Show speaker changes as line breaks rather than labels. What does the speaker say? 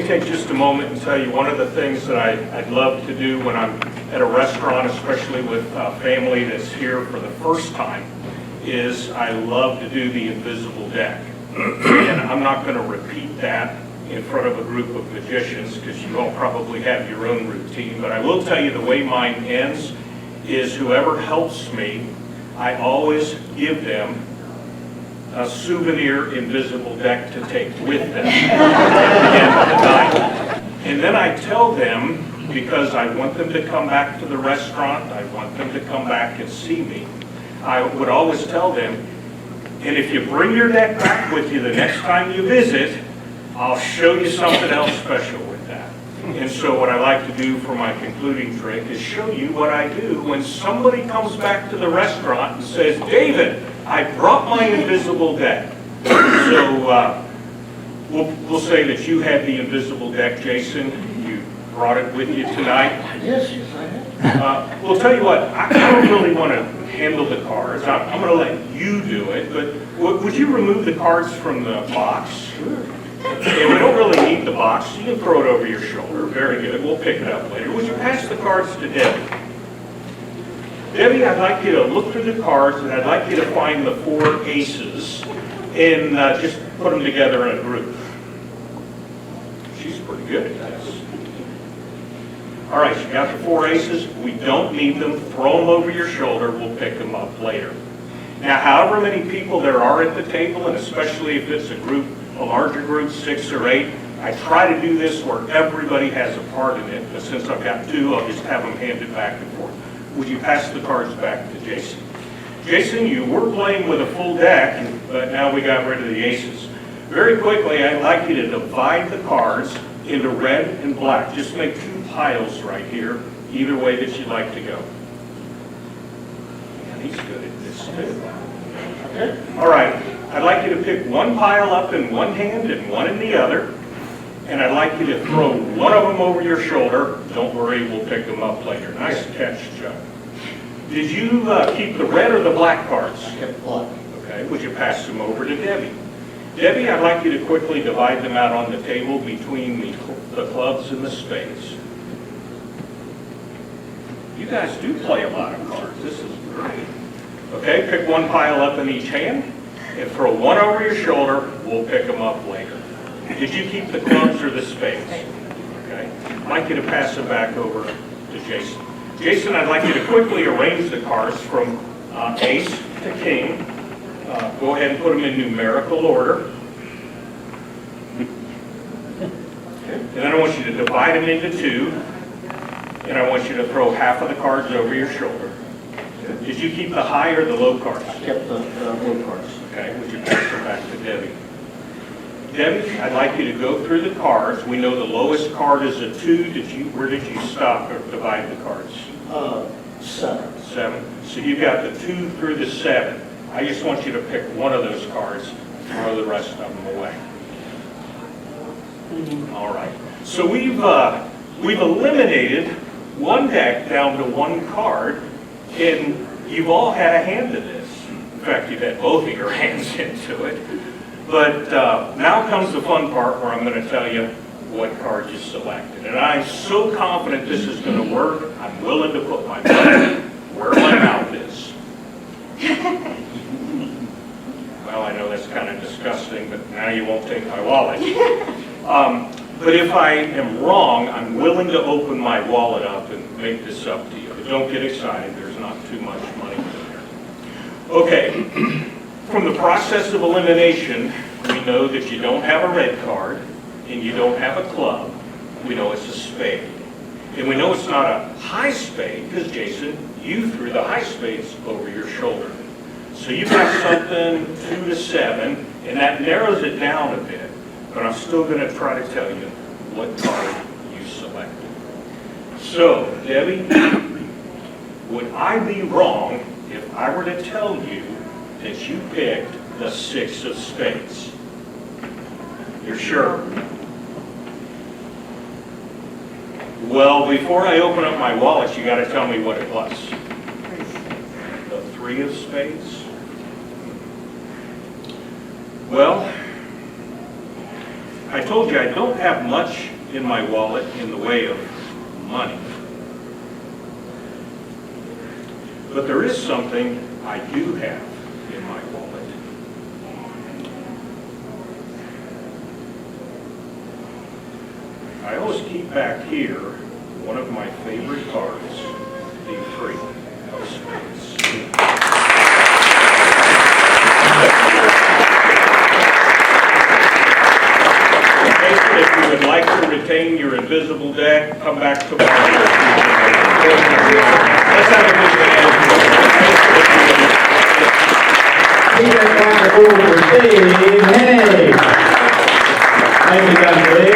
take just a moment and tell you one of the things that I'd love to do when I'm at a restaurant, especially with family that's here for the first time, is I love to do the invisible deck. And I'm not going to repeat that in front of a group of magicians because you all probably have your own routine, but I will tell you the way mine ends is whoever helps me, I always give them a souvenir invisible deck to take with them at the end of the night. And then I tell them, because I want them to come back to the restaurant, I want them to come back and see me, I would always tell them, and if you bring your deck back with you the next time you visit, I'll show you something else special with that. And so what I like to do for my concluding trick is show you what I do when somebody comes back to the restaurant and says, David, I brought my invisible deck. So we'll say that you had the invisible deck, Jason. You brought it with you tonight.
Yes, I have.
We'll tell you what, I don't really want to handle the cards. I'm going to let you do it, but would you remove the cards from the box?
Sure.
And we don't really need the box. You can throw it over your shoulder. Very good. We'll pick it up later. Would you pass the cards to Debbie? Debbie, I'd like you to look through the cards, and I'd like you to find the 4 aces and just put them together in a group. She's pretty good at this. All right, you got the 4 aces. We don't need them. Throw them over your shoulder. We'll pick them up later. Now, however many people there are at the table, and especially if it's a larger group, 6 or 8, I try to do this where everybody has a part in it, but since I've got 2, I'll just have them handed back and forth. Would you pass the cards back to Jason? Jason, you were playing with a full deck, but now we got rid of the aces. Very quickly, I'd like you to divide the cards into red and black. Just make 2 piles right here, either way that you'd like to go. And he's good at this too. Okay. All right. I'd like you to pick 1 pile up in one hand and 1 in the other. And I'd like you to throw 1 of them over your shoulder. Don't worry, we'll pick them up later. Nice catch, Chuck. Did you keep the red or the black cards?
I kept black.
Okay, would you pass them over to Debbie? Debbie, I'd like you to quickly divide them out on the table between the clubs and the spades. You guys do play a lot of cards. This is great. Okay, pick 1 pile up in each hand and throw 1 over your shoulder. We'll pick them up later. Did you keep the clubs or the spades? Okay. I'd like you to pass them back over to Jason. Jason, I'd like you to quickly arrange the cards from ace to king. Go ahead and put them in numerical order. Okay. And then I want you to divide them into 2. And I want you to throw half of the cards over your shoulder. Did you keep the high or the low cards?
I kept the low cards.
Okay, would you pass them back to Debbie? Debbie, I'd like you to go through the cards. We know the lowest card is a 2. Where did you stop or divide the cards?
7.
7. So you've got the 2 through the 7. I just want you to pick 1 of those cards, throw the rest of them away. All right. So we've eliminated 1 deck down to 1 card, and you've all had a hand in this. In fact, you've had both of your hands into it. But now comes the fun part where I'm going to tell you what card you selected. And I'm so confident this is going to work, I'm willing to put my money where my mouth is. Well, I know that's kind of disgusting, but now you won't take my wallet. But if I am wrong, I'm willing to open my wallet up and make this up to you. But don't get excited, there's not too much money in there. Okay. From the process of elimination, we know that you don't have a red card and you don't have a club. We know it's a spade. And we know it's not a high spade because, Jason, you threw the high spades over your shoulder. So you've got something 2 to 7, and that narrows it down a bit. But I'm still going to try to tell you what card you selected. So, Debbie, would I be wrong if I were to tell you that you picked the 6 of spades? You're sure? Well, before I open up my wallet, you got to tell me what it was. The 3 of spades? Well, I told you I don't have much in my wallet in the way of money. But there is something I do have in my wallet. I always keep back here one of my favorite cards, the Three of Spades. If you would like to retain your invisible deck, come back tomorrow. Let's have a good hand.
Keep that round of applause for Dave Hennig. Thank you, Dr. Lee.